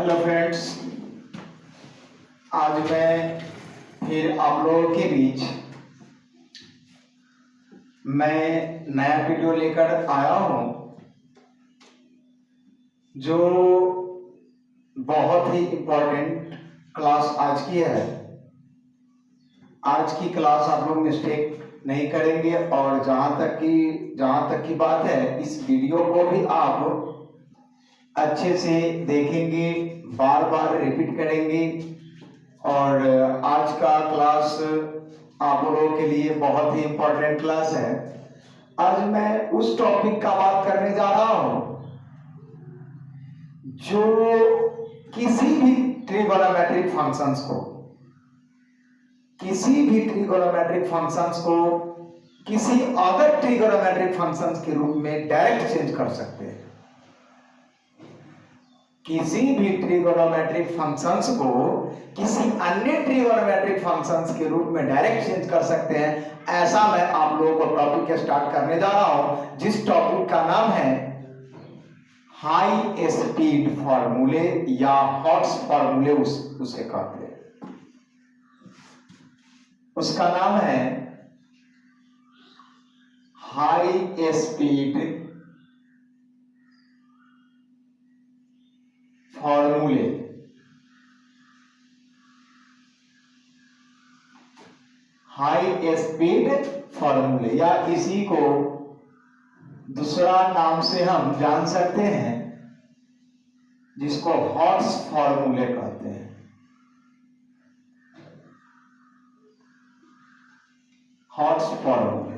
Hello friends, आज मैं फिर आप लोगों के बीच मैं नया वीडियो लेकर आया हूं जो बहुत ही इम्पोर्टेंट क्लास आज की है। आज की क्लास आप लोग मिस्टेक नहीं करेंगे और जहां तक की बात है, इस वीडियो को भी आप अच्छे से देखेंगे, बार बार रिपीट करेंगे। और आज का क्लास आप लोगों के लिए बहुत ही इम्पोर्टेंट क्लास है। आज मैं उस टॉपिक का बात करने जा रहा हूं जो किसी भी ट्रिगोनोमेट्रिक फंक्शंस को किसी अदर ट्रिगोनोमेट्रिक फंक्शंस के रूप में डायरेक्ट चेंज कर सकते हैं। किसी भी ट्रिगोनोमेट्रिक फंक्शंस को किसी अन्य ट्रिगोनोमेट्रिक फंक्शंस के रूप में डायरेक्ट चेंज कर सकते हैं। ऐसा मैं आप लोगों को टॉपिक स्टार्ट करने जा रहा हूं, जिस टॉपिक का नाम है हाई स्पीड फॉर्मूले या हॉट्स फॉर्मूले उसे कहते हैं। उसका नाम है हाई स्पीड फॉर्मूले। हाई स्पीड फॉर्मूले या इसी को दूसरा नाम से हम जान सकते हैं, जिसको हॉट्स फॉर्मूले कहते हैं। हॉट्स फॉर्मूले,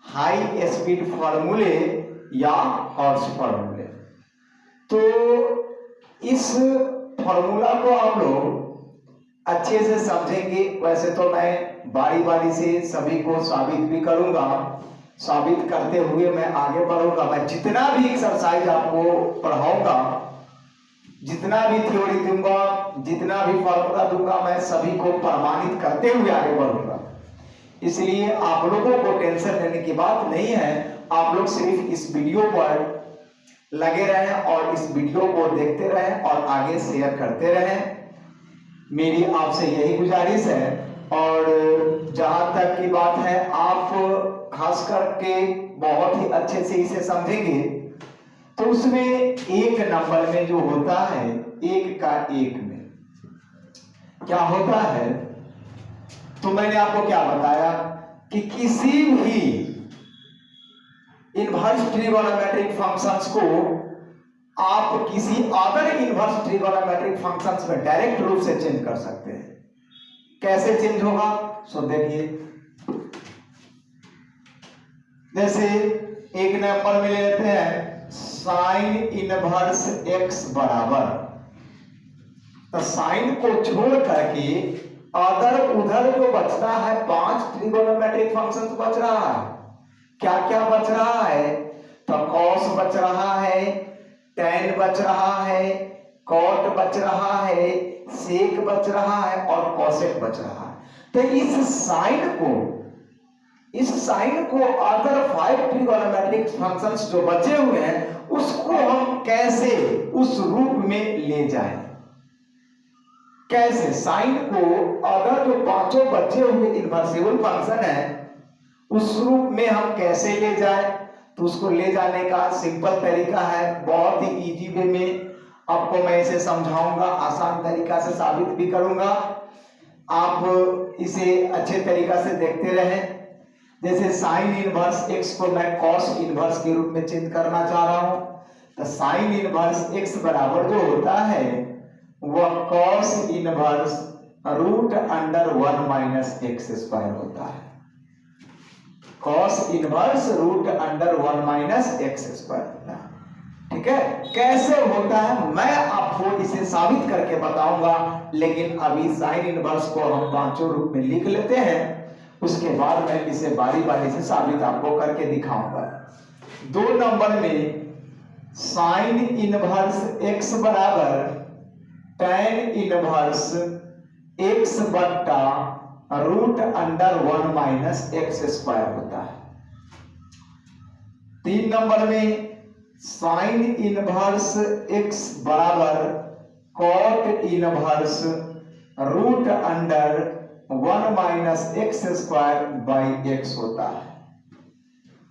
हाई स्पीड फॉर्मूले या हॉट्स फॉर्मूले। तो इस फॉर्मूला को आप लोग अच्छे से समझेंगे। वैसे तो मैं बारी बारी से सभी को साबित भी करूंगा, साबित करते हुए मैं आगे बढ़ूंगा। मैं जितना भी एक्सरसाइज आपको पढ़ाऊंगा, जितना भी थ्योरी दूंगा, जितना भी फॉर्मूला दूंगा, मैं सभी को प्रमाणित करते हुए आगे बढ़ूंगा। इसलिए आप लोगों को टेंशन लेने की बात नहीं है। आप लोग सिर्फ इस वीडियो पर लगे रहें और इस वीडियो को देखते रहें और आगे शेयर करते रहें। मेरी आपसे यही गुजारिश है। और जहां तक की बात है, आप खास करके बहुत ही अच्छे से इसे समझेंगे तो उसमें एक नंबर में जो होता है, एक का एक में क्या होता है, तो मैंने आपको क्या बताया कि किसी भी इनवर्स ट्रिगोनोमेट्रिक फंक्शंस को आप किसी अदर इनवर्स ट्रिगोनोमेट्रिक फंक्शंस में डायरेक्ट रूप से चेंज कर सकते हैं। कैसे चेंज होगा, सो देखिए। जैसे एक नंबर में ले लेते हैं साइन इनवर्स एक्स बराबर, तो साइन को छोड़ करके अदर उधर जो बचता है 5 ट्रिगोनोमेट्रिक फंक्शंस बच रहा है। क्या क्या बच रहा है, तो कॉस बच रहा है, टैन बच रहा है, कॉट बच रहा है, सेक बच रहा है और कॉसेक बच रहा है। तो इस साइन को अदर 5 ट्रिगोनोमेट्रिक फंक्शंस जो बचे हुए हैं उसको हम कैसे उस रूप में ले जाएं। कैसे साइन को अदर जो पांचों बचे हुए इनवर्सिबल फंक्शन है उस रूप में हम कैसे ले जाएं, तो उसको ले जाने का सिंपल तरीका है। बहुत ही इजी वे में आपको मैं इसे समझाऊंगा, आसान तरीका से साबित भी करूंगा। आप इसे अच्छे तरीका से देखते रहें। जैसे साइन इनवर्स एक्स को मैं कॉस इनवर्स के रूप में चेंज करना चाह रहा हूं, तो साइन इनवर्स एक्स बराबर जो होता है वह cos inverse root under 1 minus x square होता है। Cos inverse root under 1 minus x square होता है। ठीक है, कैसे होता है मैं आपको इसे साबित करके बताऊंगा, लेकिन अभी साइन इनवर्स को हम पांचों रूप में लिख लेते हैं, उसके बाद मैं इसे बारी बारी से साबित आपको करके दिखाऊंगा। 2 नंबर में साइन इनवर्स एक्स बराबर टैन इनवर्स एक्स बट्टा root under 1 minus x square होता है। 3 नंबर में साइन इनवर्स एक्स बराबर cot inverse root under 1 minus x square by x होता है।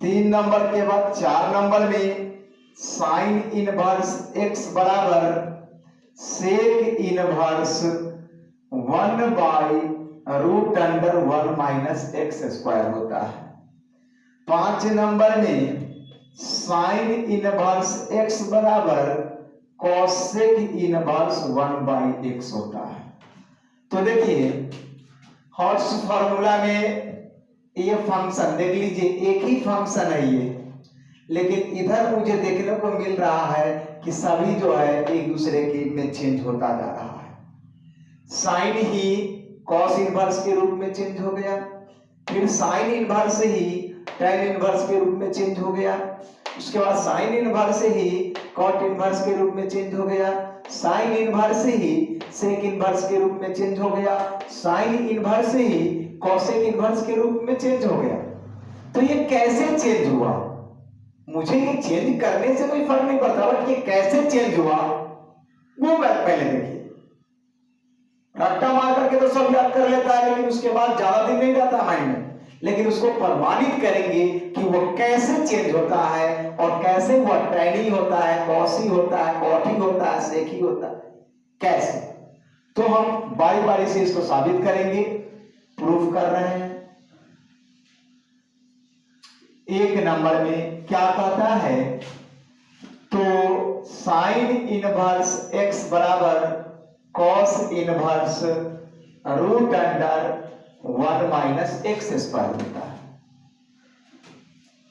3 नंबर के बाद 4 नंबर में साइन इनवर्स एक्स बराबर sec inverse 1 by root under 1 minus x square होता है। 5 नंबर में साइन इनवर्स एक्स बराबर कॉसेक इनवर्स 1 बाई एक्स होता है। तो देखिए हॉट्स फॉर्मूला में ये फंक्शन देख लीजिए, एक ही फंक्शन है ये, लेकिन इधर मुझे देखने को मिल रहा है कि सभी जो है एक दूसरे के में चेंज होता जा रहा है। साइन ही कॉस इनवर्स के रूप में चेंज हो गया, फिर साइन इनवर्स ही tan इनवर्स के रूप में चेंज हो गया, उसके बाद साइन इनवर्स ही कॉट इनवर्स के रूप में चेंज हो गया, साइन इनवर्स ही सेक इनवर्स के रूप में चेंज हो गया, साइन इनवर्स ही कॉसेक इनवर्स के रूप में चेंज हो गया। तो ये कैसे चेंज हुआ? मुझे ये चेंज करने से कोई फर्क नहीं पड़ता, बट ये कैसे चेंज हुआ वो पहले देखिए। रट्टा मार करके तो सब याद कर लेता है, लेकिन उसके बाद ज्यादा दिन नहीं रहता माइंड में। लेकिन उसको प्रमाणित करेंगे कि वो कैसे चेंज होता है और कैसे वो टैनी होता है, कॉसी होता है, कॉटी होता है, सेकी होता है, कैसे। तो हम बारी बारी से इसको साबित करेंगे, प्रूफ कर रहे हैं। 1 नंबर में क्या कहता है, तो साइन इनवर्स एक्स बराबर cos inverse root under 1 minus x square होता है।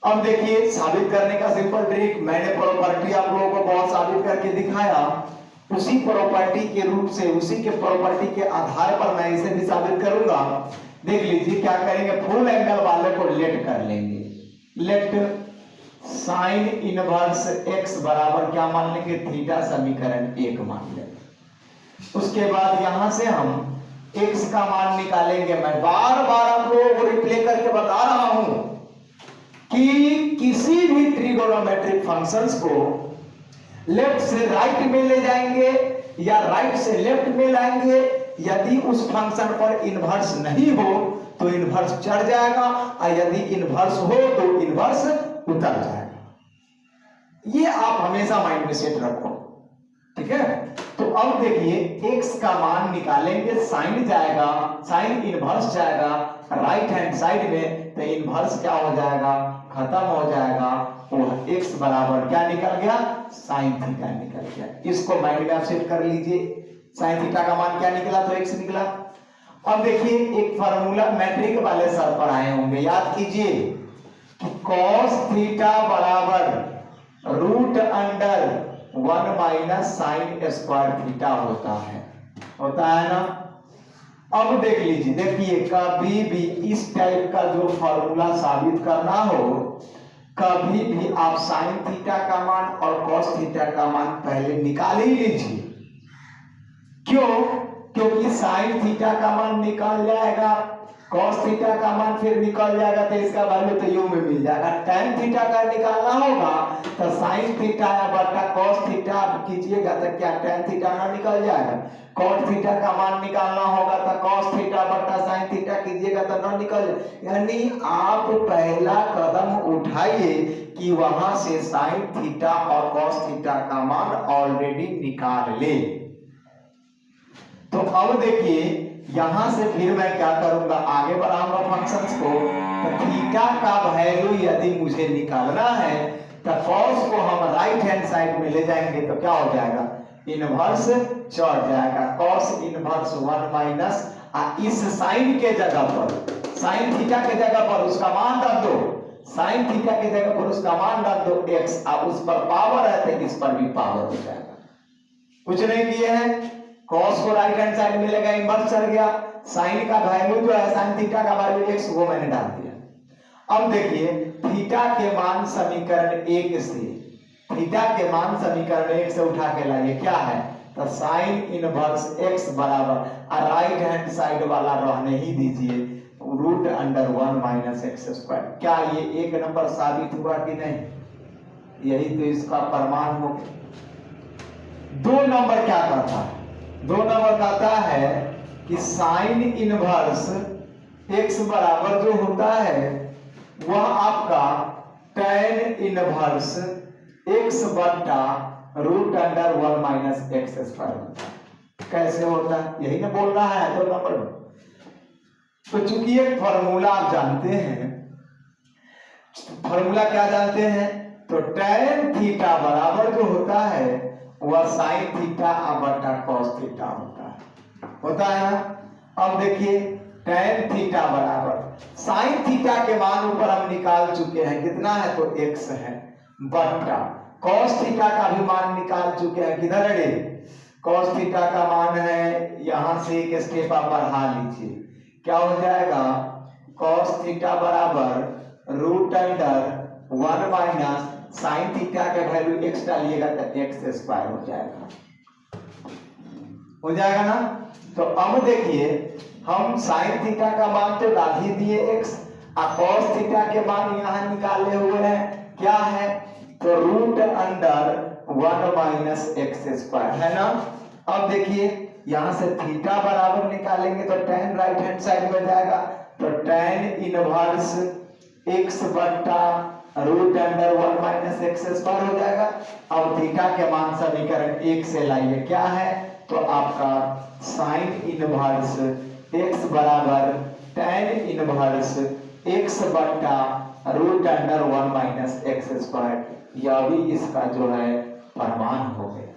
अब देखिए साबित करने का सिंपल ट्रिक, मैंने प्रॉपर्टी आप लोगों को बहुत साबित करके दिखाया, उसी प्रॉपर्टी के रूप से, उसी के प्रॉपर्टी के आधार पर मैं इसे भी साबित करूंगा। देख लीजिए क्या करेंगे, फुल एंगल वाले को लेट कर लेंगे। लेट साइन इनवर्स एक्स बराबर क्या मान लेंगे, थीटा, समीकरण 1 मान लेंगे। उसके बाद यहां से हम x का मान निकालेंगे। मैं बार बार आप लोगों को रिप्ले करके बता रहा हूं कि किसी भी ट्रिगोनोमेट्रिक फंक्शंस को लेफ्ट से राइट में ले जाएंगे या राइट से लेफ्ट में लाएंगे, यदि उस फंक्शन पर इनवर्स नहीं हो तो इनवर्स चढ़ जाएगा, और यदि इनवर्स हो तो इनवर्स उतर जाएगा। ये आप हमेशा माइंड में सेट रखो, ठीक है। तो अब देखिए x का मान निकालेंगे, साइन जाएगा, साइन इनवर्स जाएगा राइट हैंड साइड में, तो इनवर्स क्या हो जाएगा, खत्म हो जाएगा। वो x बराबर क्या निकल गया, साइन थीटा निकल गया। इसको माइंड में आप सेट कर लीजिए, साइन थीटा का मान क्या निकला, तो x निकला। अब देखिए एक फार्मूला मैट्रिक वाले सर पर आए होंगे, याद कीजिए कि cos थीटा बराबर root under 1 minus sine square theta होता है ना। अब देख लीजिए, देखिए कभी भी इस टाइप का जो फॉर्मूला साबित करना हो, कभी भी आप साइन थीटा का मान और कॉस थीटा का मान पहले निकाल ही लीजिए। क्यों? क्योंकि साइन थीटा का मान निकाल जाएगा, कॉस थीटा का मान फिर निकल जाएगा, तो इसका वैल्यू तो यू में मिल जाएगा। tan थीटा का निकालना होगा तो साइन थीटा या बटा कॉस थीटा कीजिएगा तो क्या tan थीटा ना निकल जाएगा। कॉट थीटा का मान निकालना होगा तो कॉस थीटा बटा साइन थीटा कीजिएगा तो ना निकल जाए। यानी आप पहला कदम उठाइए कि वहां से साइन थीटा और कॉस थीटा का मान ऑलरेडी निकाल ले। तो अब देखिए यहां से फिर मैं क्या करूंगा, आगे बढ़ाऊंगा फंक्शंस को। तो थीटा का वैल्यू यदि मुझे निकालना है तो कॉस को हम राइट हैंड साइड में ले जाएंगे तो क्या हो जाएगा, इनवर्स चढ़ जाएगा। कॉस इनवर्स 1 माइनस इस साइन के जगह पर, साइन थीटा के जगह पर उसका मान रख दो, साइन थीटा के जगह पर उसका मान रख दो x, अब उस पर पावर है तो इस पर भी पावर हो जाएगा। कुछ नहीं किए हैं, कॉस को राइट हैंड साइड में लेगा, इनवर्स चढ़ गया, साइन का वैल्यू जो है साइन थीटा का वैल्यू x वो मैंने डाल दिया। अब देखिए थीटा के मान समीकरण 1 से, थीटा के मान समीकरण 1 से उठा के लाइए, क्या है तो साइन इनवर्स x बराबर राइट हैंड साइड वाला रहने ही दीजिए, root under 1 minus x square. क्या ये 1 नंबर साबित हुआ कि नहीं? यही तो इसका प्रमाण हो। 2 नंबर क्या करता है, 2 नंबर कहता है कि साइन इनवर्स x बराबर जो होता है वह आपका tan इनवर्स x बटा root under 1 minus x square होता है। कैसे होता है यही ना बोल रहा है 2 नंबर में। तो चूंकि एक फॉर्मूला आप जानते हैं, फॉर्मूला क्या जानते हैं, तो tan थीटा बराबर जो होता है वह साइन थीटा बटा कॉस थीटा होता है ना। अब देखिए tan थीटा बराबर साइन थीटा के मान ऊपर हम निकाल चुके हैं, कितना है तो x है, बटा कॉस थीटा का भी मान निकाल चुके हैं, किधर है, कॉस थीटा का मान है यहां से एक स्टेप आप बढ़ा लीजिए, क्या हो जाएगा, कॉस थीटा बराबर root under 1 minus sine theta का वैल्यू x डालिएगा तो एक्स स्क्वायर हो जाएगा ना। तो अब देखिए हम साइन थीटा का मान तो डाल ही दिए x, और कॉस थीटा के मान यहां निकाले हुए हैं, क्या है तो root under 1 minus x square है ना। अब देखिए यहां से थीटा बराबर निकालेंगे तो tan राइट हैंड साइड में जाएगा, तो tan इनवर्स x बटा root under 1 minus x square हो जाएगा। अब थीटा के मान समीकरण 1 से लाइए, क्या है तो आपका साइन इनवर्स x बराबर tan इनवर्स x बटा root under 1 minus x square, यह भी इसका जो है प्रमाण हो गया।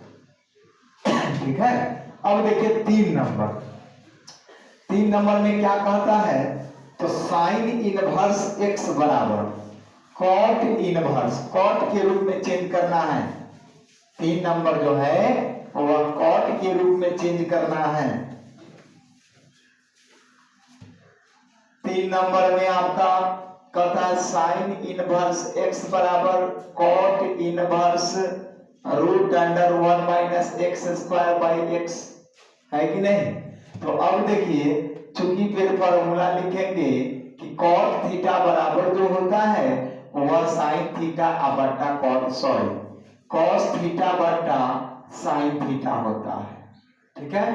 ठीक है। अब देखिए 3 नंबर में क्या कहता है, तो साइन इनवर्स x बराबर कॉट इनवर्स, कॉट के रूप में चेंज करना है। 3 नंबर जो है वह कॉट के रूप में चेंज करना है। 3 नंबर में आपका कहता है साइन इनवर्स x बराबर cot inverse root under 1 minus x square by x, है कि नहीं। तो अब देखिए चूंकि फिर फॉर्मूला लिखेंगे कि कॉट थीटा बराबर जो होता है वह साइन थीटा बटा कॉस थीटा बटा साइन थीटा होता है। ठीक है।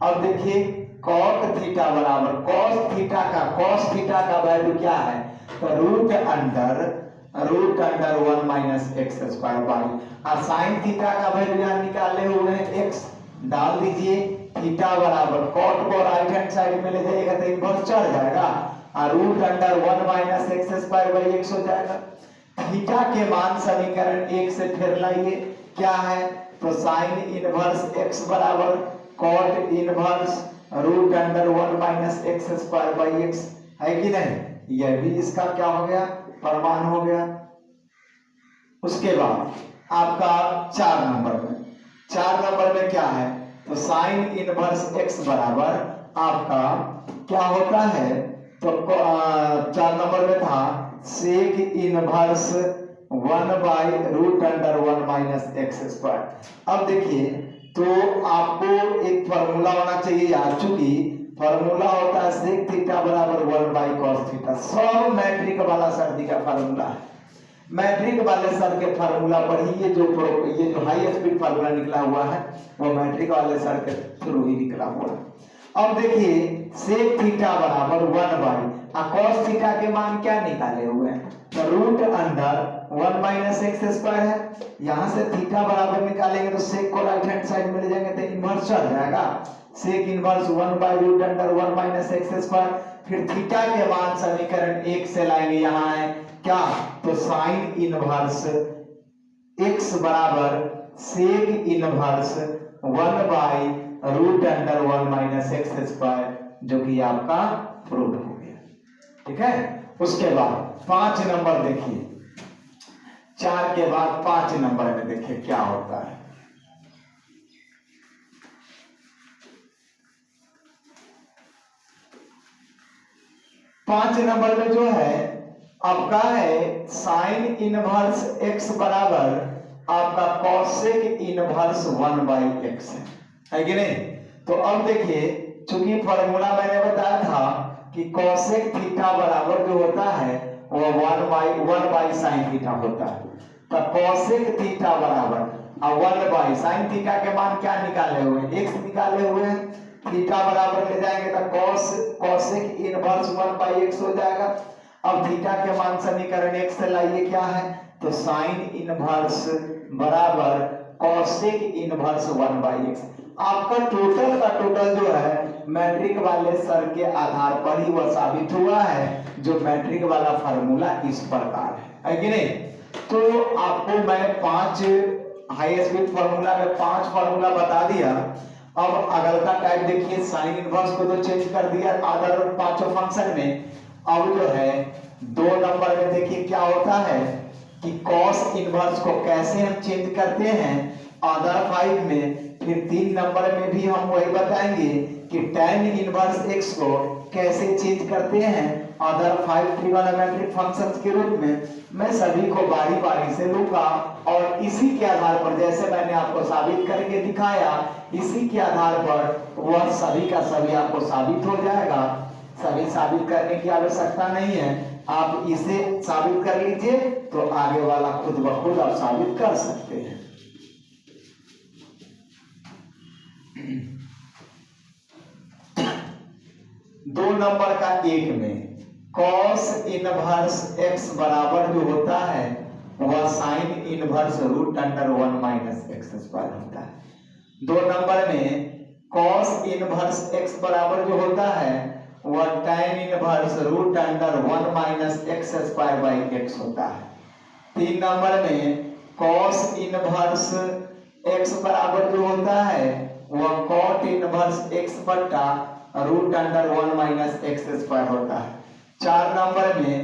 अब देखिए कॉट थीटा बराबर कॉस थीटा का वैल्यू क्या है, तो root under 1 minus x square by, और साइन थीटा का वैल्यू यहां निकाले हुए हैं x, डाल दीजिए थीटा बराबर कॉट को राइट हैंड साइड में ले जाइएगा तो इनवर्स चढ़ जाएगा, और root under 1 minus x square by x हो जाएगा। थीटा के मान समीकरण 1 से फिर लाइए, क्या है तो साइन इनवर्स x बराबर cot inverse root under 1 minus x square by x, है कि नहीं। यह भी इसका क्या हो गया, प्रमाण हो गया। उसके बाद आपका 4 नंबर में क्या है, तो साइन इनवर्स x बराबर आपका क्या होता है, तो 4 नंबर में था sec inverse 1 by root under 1 minus x square. अब देखिए तो आपको एक फॉर्मूला होना चाहिए यार, चूंकि फॉर्मूला होता है सेक थीटा बराबर 1 बाई कॉस थीटा, सब मैट्रिक वाला सर्दी का फॉर्मूला है। मैट्रिक वाले सर के फार्मूला पर ही ये जो हाई स्पीड फार्मूला निकला हुआ है वो मैट्रिक वाले सर के थ्रू ही निकला हुआ है। अब देखिए सेक थीटा बराबर 1 बाई कॉस थीटा के मान क्या निकाले हुए हैं, तो root under 1 minus x square है। यहां से थीटा बराबर निकालेंगे तो सेक को राइट हैंड साइड में ले जाएंगे तो इनवर्स चल जाएगा, sec inverse 1 by root under 1 minus x square. फिर थीटा के मान समीकरण 1 से लाएंगे, यहां है क्या तो साइन इनवर्स x बराबर sec inverse 1 by root under 1 minus x square, जो कि आपका प्रूव हो गया। ठीक है। उसके बाद 5 नंबर देखिए, 4 के बाद 5 नंबर में देखिए क्या होता है। पांच नंबर में जो है आपका है साइन इनवर्स x बराबर आपका कॉसेक इनवर्स 1 बाई एक्स है कि नहीं। तो अब देखिए चूंकि फॉर्मूला मैंने बताया था कि कॉसेक थीटा बराबर जो होता है वो 1 बाई साइन थीटा होता है, तो कॉसेक थीटा बराबर और 1 साइन थीटा के मान क्या निकाले हुए हैं, x निकाले हुए हैं। थीटा बराबर ले जाएंगे तो cosec इनवर्स 1/x हो जाएगा। अब थीटा के मान समीकरण x से लाइए क्या है, तो साइन इनवर्स बराबर cosec इनवर्स 1/x। आपका टोटल का टोटल जो है मैट्रिक वाले सर के आधार पर ही वह साबित हुआ है, जो मैट्रिक वाला फार्मूला इस प्रकार है कि नहीं। तो आपको मैं 5 हाई स्पीड फार्मूला में 5 फार्मूला बता दिया। अब अगल का टाइप देखिए, साइन इनवर्स को तो चेंज कर दिया अदर पांचों फंक्शन में। अब जो है 2 नंबर में देखिए क्या होता है कि कॉस इनवर्स को कैसे हम चेंज करते हैं अदर 5 में। फिर 3 नंबर में भी हम वही बताएंगे कि tan इनवर्स x को कैसे चेंज करते हैं अदर 5 ट्रिगोनोमेट्रिक फंक्शंस के रूप में। मैं सभी को बारी बारी से लूंगा और इसी के आधार पर, जैसे मैंने आपको साबित करके दिखाया, इसी के आधार पर वह सभी का सभी आपको साबित हो जाएगा। सभी साबित करने की आवश्यकता नहीं है, आप इसे साबित कर लीजिए तो आगे वाला खुद ब खुद आप साबित कर सकते हैं। 2 नंबर का 1 में cos इनवर्स x बराबर जो होता है वह साइन इनवर्स √1 - x² होता है। 2 नंबर में cos इनवर्स x बराबर जो होता है वह tan इनवर्स √1 - x² होता है। 3 नंबर में cos इनवर्स x बराबर जो होता है वह cot इनवर्स x बटा √1 - x² होता है। 4 नंबर में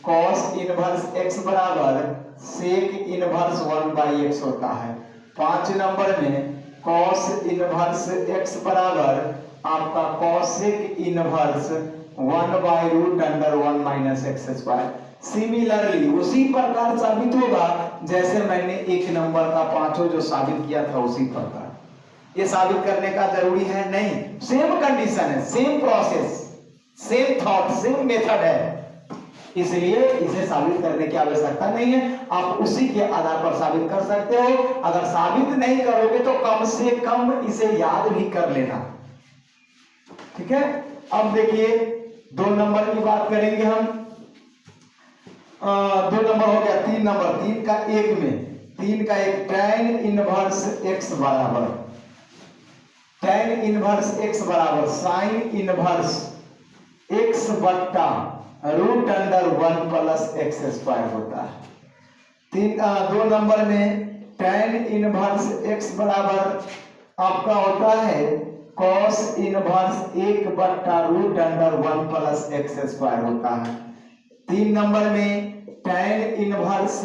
cos इनवर्स x बराबर sec इनवर्स 1/x होता है। 5 नंबर में cos इनवर्स x बराबर आपका cosec इनवर्स 1/√1 - x²। सिमिलरली उसी प्रकार साबित होगा जैसे मैंने 1 नंबर का 5 जो साबित किया था उसी प्रकार। ये साबित करने का जरूरी है नहीं, सेम कंडीशन है, same process, same thought, same method है, इसलिए इसे साबित करने की आवश्यकता नहीं है। आप उसी के आधार पर साबित कर सकते हो। अगर साबित नहीं करोगे तो कम से कम इसे याद भी कर लेना, ठीक है। अब देखिए 2 नंबर की बात करेंगे हम। 2 नंबर हो गया। 3 नंबर, 3 का 1 में 3 का 1 tan इनवर्स x बराबर tan इनवर्स x बराबर साइन इनवर्स x बट्टा √1 + x² होता है। 2 नंबर में tan इनवर्स x बराबर आपका होता है cos इनवर्स 1 बट्टा √1 + x² होता है। 3 नंबर में tan इनवर्स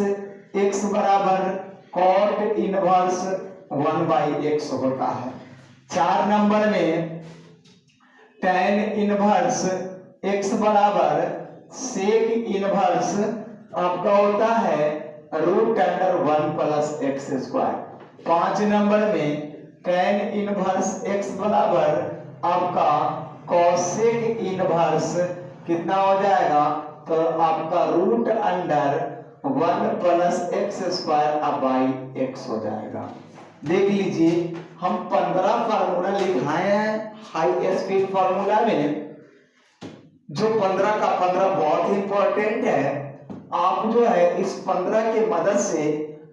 x बराबर cot इनवर्स 1/x होता है। 4 नंबर में tan इनवर्स x बराबर sec इनवर्स आपका होता है √1 + x²। 5 नंबर में tan इनवर्स x बराबर आपका cosec इनवर्स कितना हो जाएगा, तो आपका √1 + x² हो जाएगा। देख लीजिए हम 15 फार्मूला लिखाए हैं हाई स्पीड फार्मूला में, जो 15 का 15 बहुत इंपॉर्टेंट है। आप जो है इस 15 के मदद से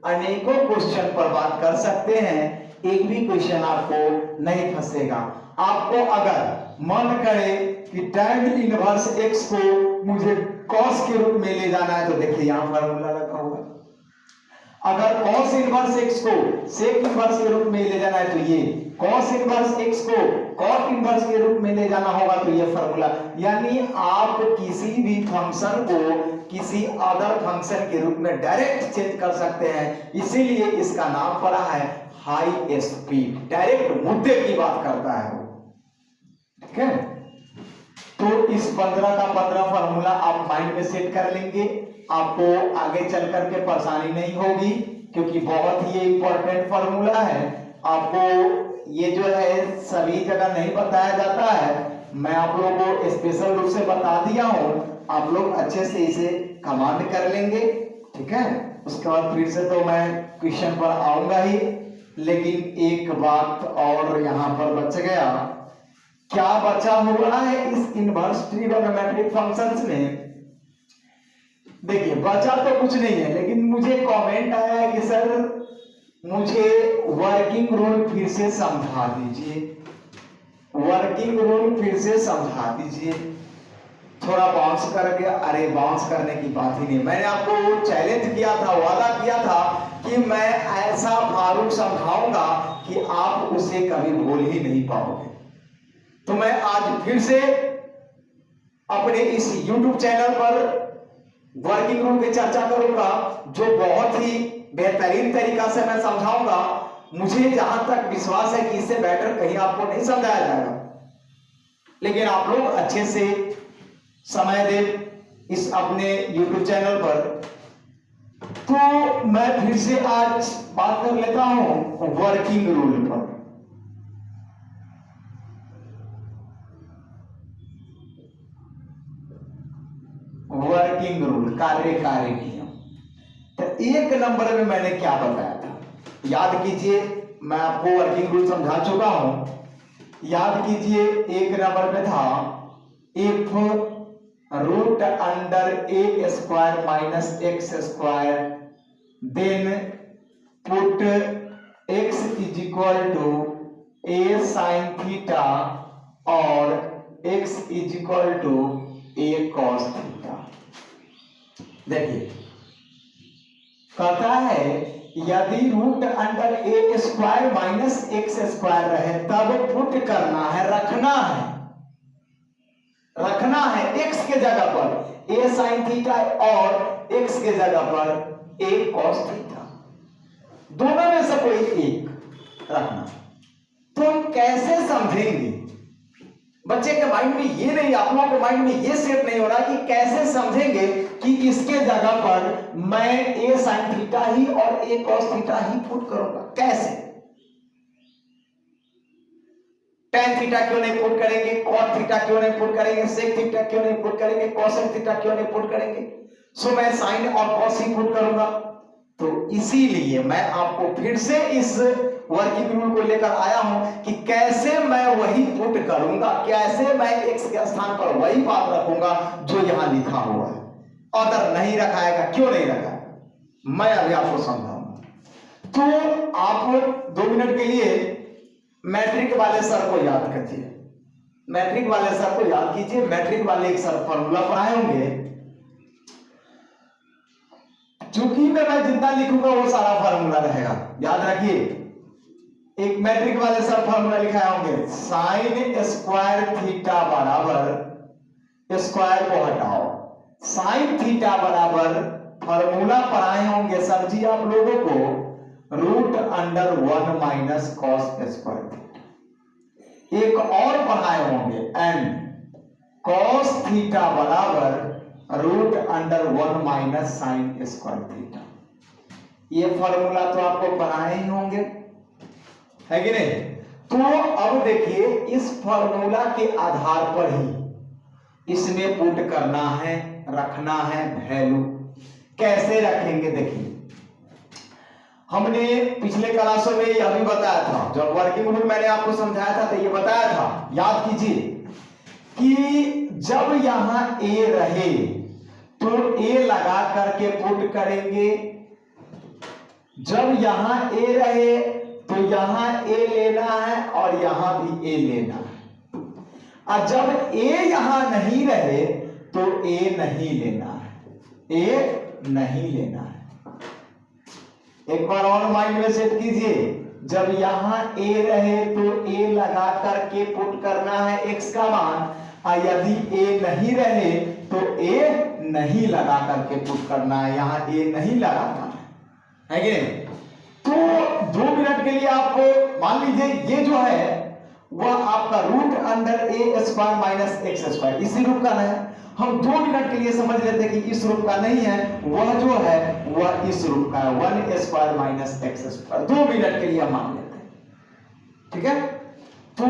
अनेकों क्वेश्चन पर बात कर सकते हैं, एक भी क्वेश्चन आपको नहीं फंसेगा। आपको अगर मन करे कि tan इनवर्स x को मुझे cos के रूप में ले जाना है तो देखिए यहां फार्मूला रखा हुआ। अगर cos इनवर्स x को sec इनवर्स के रूप में ले जाना है तो ये, cos इनवर्स x को cot इनवर्स के रूप में ले जाना होगा तो ये फार्मूला। यानी आप किसी भी फंक्शन को किसी अदर फंक्शन के रूप में डायरेक्ट चेंज कर सकते हैं, इसीलिए इसका नाम पड़ा है हाई स्पीड। डायरेक्ट मुद्दे की बात करता है वो, ठीक है। तो इस 15 का 15 फार्मूला आप माइंड में सेट कर लेंगे, आपको आगे चल करके परेशानी नहीं होगी, क्योंकि बहुत ही इंपॉर्टेंट फार्मूला है। आपको ये जो है सभी जगह नहीं बताया जाता है, मैं आप लोगों को स्पेशल रूप से बता दिया हूं, आप लोग अच्छे से इसे कमांड कर लेंगे, ठीक है। उसके बाद फिर से तो मैं क्वेश्चन पर आऊंगा ही। लेकिन एक बात और यहां पर बच गया। क्या बचा हुआ है इस इनवर्स ट्रिगोनोमेट्रिक फंक्शंस में? देखिए बचा तो कुछ नहीं है, लेकिन मुझे कमेंट आया है कि सर मुझे वर्किंग रूल फिर से समझा दीजिए, वर्किंग रूल फिर से समझा दीजिए। थोड़ा बाउंस कर गया। अरे बाउंस करने की बात ही नहीं, मैंने आपको चैलेंज किया था, वादा किया था कि मैं ऐसा फारूक समझाऊंगा कि आप उसे कभी भूल ही नहीं पाओगे। तो मैं आज फिर से अपने इस YouTube चैनल पर वर्किंग रूल की चर्चा करूंगा, जो बहुत ही बेहतरीन तरीका से मैं समझाऊंगा। मुझे जहां तक विश्वास है कि इससे बेटर कहीं आपको नहीं समझाया जाएगा, लेकिन आप लोग अच्छे से समय दे इस अपने YouTube चैनल पर। तो मैं फिर से आज बात कर लेता हूं वर्किंग रूल पर। वर्किंग रूल, कार्यकारी नियम। तो एक नंबर में मैंने क्या बताया था, याद कीजिए। मैं आपको वर्किंग रूल समझा चुका हूं, याद कीजिए। एक नंबर में था if root under A square minus x square then put X is equal to A sine theta और X is equal to A cos theta. देखिए कहता है यदि root under A square minus x square रहे तब put करना है, रखना है एक्स के जगह पर ए साइन थीटा और एक्स के जगह पर ए कॉस थीटा, दोनों में से कोई एक रखना। तो हम कैसे समझेंगे? बच्चे के माइंड में ये नहीं, आप लोगों के माइंड में ये सेट नहीं हो रहा कि कैसे समझेंगे कि इसके जगह पर मैं ए साइन थीटा ही और ए कॉस थीटा ही पुट करूंगा। कैसे? टेन थीटा क्यों नहीं पुट करेंगे, कॉट थीटा क्यों नहीं पुट करेंगे, सेक थीटा क्यों नहीं पुट करेंगे, कोसेक थीटा क्यों नहीं पुट करेंगे? सो मैं साइन और कॉस ही पुट करूंगा। तो इसीलिए मैं आपको फिर से इस वर्किंग रूल को लेकर आया हूं कि कैसे मैं वही पुट करूंगा, कैसे मैं एक्स के स्थान पर वही बात रखूंगा जो यहां लिखा हुआ है, अदर नहीं रखाएगा। क्यों नहीं रखाएगा, मैं अभी आपको समझाऊंगा। तो आप 2 मिनट के लिए मैट्रिक वाले सर को याद कीजिए, मैट्रिक वाले सर को याद कीजिए। मैट्रिक वाले एक सर फॉर्मूला पढ़ाए होंगे, चूंकि मैं जितना लिखूंगा वो सारा फॉर्मूला रहेगा, याद रखिए। एक मैट्रिक वाले सर फॉर्मूला लिखाए होंगे, साइन स्क्वायर थीटा बराबर, स्क्वायर को हटाओ, साइन थीटा बराबर, फॉर्मूला पढ़ाए होंगे सर जी आप लोगों को, root under 1 minus cos square theta. एक और पढ़ाए होंगे एन कॉस थीटा बराबर root under 1 minus sine square theta. ये फॉर्मूला तो आपको पढ़ाए ही होंगे, है कि नहीं? तो अब देखिए इस फॉर्मूला के आधार पर ही इसमें पुट करना है, रखना है वैल्यू। कैसे रखेंगे? देखिए हमने पिछले क्लासों में यह भी बताया था, जब वर्किंग रूल मैंने आपको समझाया था तो ये बताया था, याद कीजिए कि जब यहां ए रहे तो ए लगा करके पुट करेंगे, जब यहां ए रहे तो यहां ए लेना है और यहां भी ए लेना है, और जब ए यहां नहीं रहे तो ए नहीं लेना है, ए नहीं लेना है। एक बार और माइंड में सेट कीजिए, जब यहां ए रहे तो ए लगा करके पुट करना है एक्स का मान, और यदि ए नहीं रहे तो ए नहीं लगा करके पुट करना है, यहां ए नहीं लगाना है कि नहीं? तो 2 मिनट के लिए आपको मान लीजिए ये जो है वह आपका root under A square minus x square इसी रूप का है। हम 2 मिनट के लिए समझ लेते हैं कि इस रूप का नहीं है, वह जो है वह इस रूप का है, 1 square minus x square. 2 minute के लिए हम मान लेते हैं, ठीक है? तो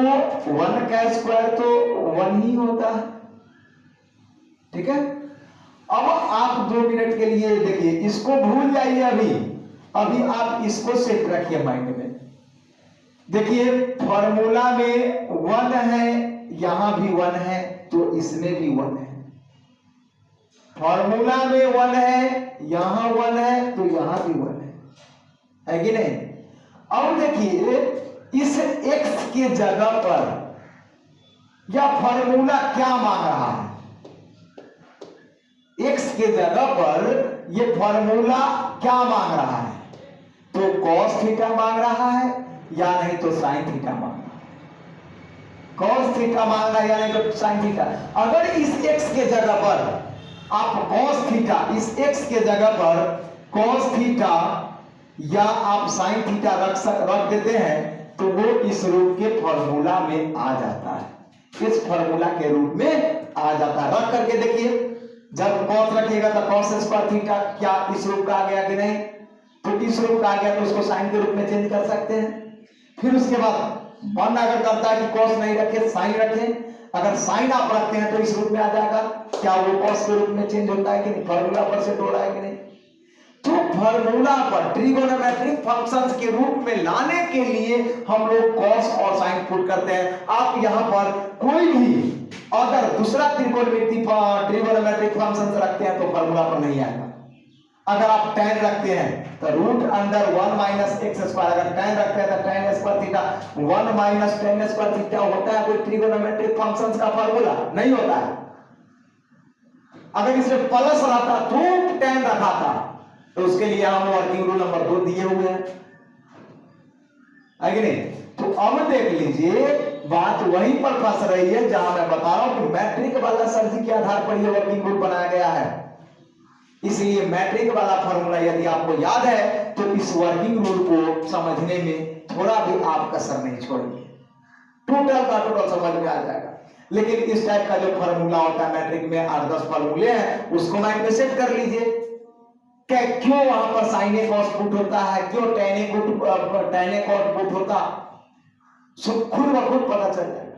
1 का स्क्वायर तो 1 ही होता है, ठीक है? अब आप 2 मिनट के लिए देखिए, इसको भूल जाइए, अभी आप इसको सेट रखिए माइंड में। देखिए फॉर्मूला में 1 है, यहां भी 1 है, तो इसमें भी 1 है। फॉर्मूला में 1 है, यहां 1 है, तो यहां भी 1 है कि नहीं? अब देखिए इस x के जगह पर यह फॉर्मूला क्या मांग रहा है? x के जगह पर यह फॉर्मूला क्या मांग रहा है? तो cos थीटा मांग रहा है या नहीं तो sin थीटा मांग रहा है। cos थीटा मांग रहा है या नहीं तो sin थीटा। अगर इस x के जगह पर आप cos थीटा, इस x के जगह पर cos थीटा या आप sin थीटा रख देते हैं तो वो इस रूप के फॉर्मूला में आ जाता है, इस फॉर्मूला के रूप में आ जाता है। रख करके देखिए, जब cos रखिएगा तो cos स्क्वायर थीटा क्या इस रूप का आ गया कि नहीं? तो इस रूप का आ गया तो उसको sin के रूप में चेंज कर सकते हैं। फिर उसके बाद 1 अगर करता है कि cos नहीं रखे sin रखें, अगर sin आप रखते हैं तो इस रूप में आ जाएगा। क्या वो cos के रूप में चेंज होता है कि नहीं? फॉर्मूला पर सेट हो रहा है कि नहीं? तो फॉर्मूला पर ट्रिगोनोमेट्रिक फंक्शंस के रूप में लाने के लिए हम लोग cos और sin पुट करते हैं। आप यहां पर कोई भी अगर दूसरा ट्रिगोनोमेट्रिक फंक्शंस रखते हैं तो फॉर्मूला पर नहीं आएगा। अगर आप tan रखते हैं तो √1 माइनस एक्स स्क्वायर, अगर tan रखते हैं तो tan square theta 1 minus tan square theta होता है कोई ट्रिगोनोमेट्रिक फंक्शंस का फॉर्मूला? नहीं होता है। अगर इसमें प्लस रहता तो tan रखा था तो उसके लिए हम वर्किंग रूल नंबर 2 दिए हुए हैं, है कि नहीं? तो अब देख लीजिए बात वहीं पर फंस रही है जहां मैं बता रहा हूं कि मैट्रिक वाला सर्जी के आधार पर यह वर्किंग रूल बनाया गया है। इसलिए मैट्रिक वाला फॉर्मूला यदि आपको याद है तो इस वर्किंग रूल को समझने में थोड़ा भी आप कसर नहीं छोड़ेंगे, टोटल का टोटल समझ में आ जाएगा। लेकिन इस टाइप का जो फॉर्मूला होता है मैट्रिक में 8-10 फॉर्मूले हैं, उसको माइंड में सेट कर लीजिए। क्यों वहां पर sin a cos पुट होता है, क्यों tan a cos पुट होता, सब खुद ब खुद पता चल जाएगा।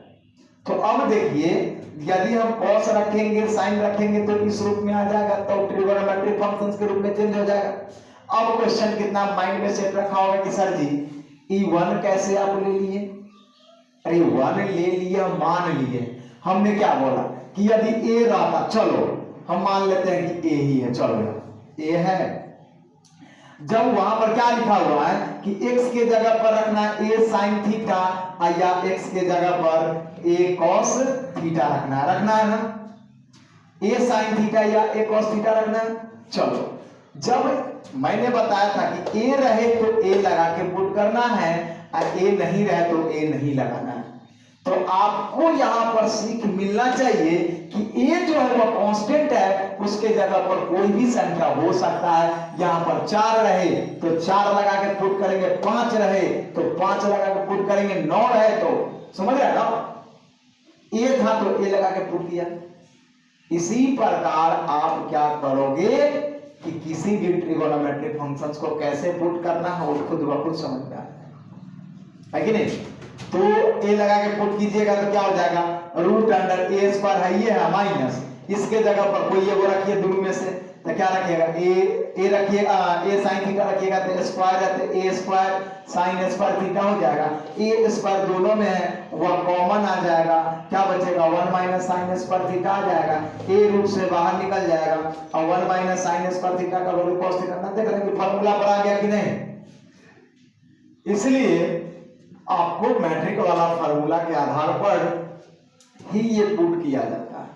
तो अब देखिए यदि हम cos रखेंगे sin रखेंगे तो इस रूप में आ जाएगा, तो ट्रिगोनोमेट्रिक फंक्शंस के रूप में चेंज हो जाएगा। अब क्वेश्चन कितना माइंड में सेट रखा होगा कि सर जी E1 कैसे आप ले लिए? अरे 1 ले लिया, मान लिए। हमने क्या बोला कि यदि a रहता, चलो हम मान लेते हैं कि a ही है, चलो a है। जब वहां पर क्या लिखा हुआ है कि x के जगह पर रखना a sin थीटा या x के जगह पर a cos थीटा रखना है ना? a sin थीटा या a cos थीटा रखना है। चलो जब मैंने बताया था कि a रहे तो a लगा के पुट करना है और a नहीं रहे तो a नहीं लगाना है। तो आपको यहां पर सीख मिलना चाहिए कि a जो है वह कांस्टेंट है, उसके जगह पर कोई भी संख्या हो सकता है। यहां पर 4 रहे तो 4 लगा के पुट करेंगे, 5 रहे तो 5 लगा के पुट करेंगे, 9 रहे तो समझ रहे ना, a था तो a लगा के पुट किया। इसी प्रकार आप क्या करोगे कि किसी भी ट्रिगोनोमेट्रिक फंक्शंस को कैसे पुट करना है वो खुद ब खुद समझ में आता है कि नहीं? तो a लगा के पुट कीजिएगा तो क्या हो जाएगा, √a² है, ये है माइनस, इसके जगह पर कोई ये वो रखिए दोनों में से, तो क्या रखिएगा a रखिएगा, a sin थीटा रखिएगा तो स्क्वायर है तो a² sin स्क्वायर थीटा हो जाएगा। a² दोनों में है वह कॉमन आ जाएगा, क्या बचेगा 1 माइनस sin स्क्वायर थीटा आ जाएगा, a रूट से बाहर निकल जाएगा और 1 माइनस sin स्क्वायर थीटा का वैल्यू cos थीटा ना। देख रहे हैं कि फार्मूला पर आ गया कि नहीं? इसलिए आपको मैट्रिक वाला फार्मूला के आधार पर ही ये पुट किया जाता है,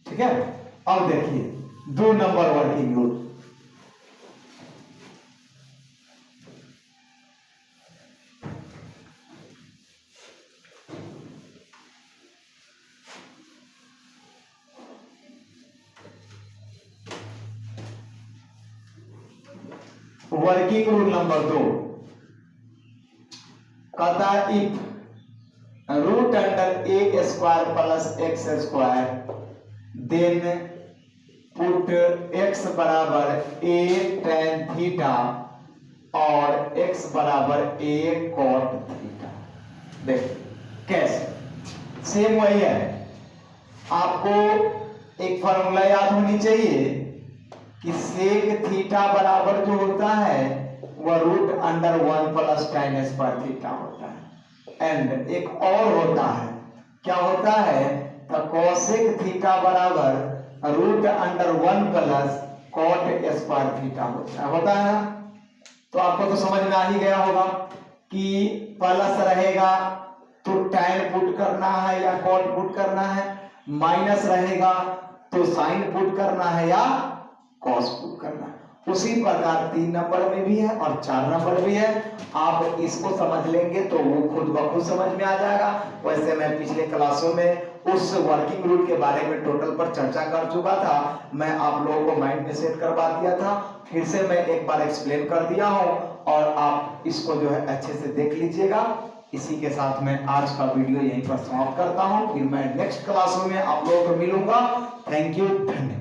ठीक है? अब देखिए 2 number working rule. Working rule number 2 कहता है if √a² plus x² then put x बराबर a tan थीटा और x बराबर a cot थीटा। देख कैसे, सेम वही है। आपको एक फॉर्मूला याद होनी चाहिए कि सेक थीटा बराबर जो होता है वह √1 प्लस tan स्क्वायर थीटा होता है। एंड एक और होता है, क्या होता है, तो कोसेक थीटा बराबर root under 1 plus cot square theta होता है ना। तो आपको तो समझ में आ ही गया होगा कि प्लस रहेगा तो टैन पुट करना है या कॉट पुट करना है, माइनस रहेगा तो साइन पुट करना है या कॉस पुट करना है। उसी प्रकार 3 नंबर में भी है और 4 नंबर भी है। आप इसको समझ लेंगे तो वो खुद ब खुद समझ में आ जाएगा। वैसे मैं पिछले क्लासों में उस वर्किंग रूल के बारे में टोटल पर चर्चा कर चुका था, मैं आप लोगों को माइंड में सेट करवा दिया था, फिर से मैं एक बार एक्सप्लेन कर दिया हूं और आप इसको जो है अच्छे से देख लीजिएगा। इसी के साथ मैं आज का वीडियो यहीं पर समाप्त करता हूं, फिर मैं नेक्स्ट क्लासों में आप लोगों को मिलूंगा। थैंक यू, धन्यवाद।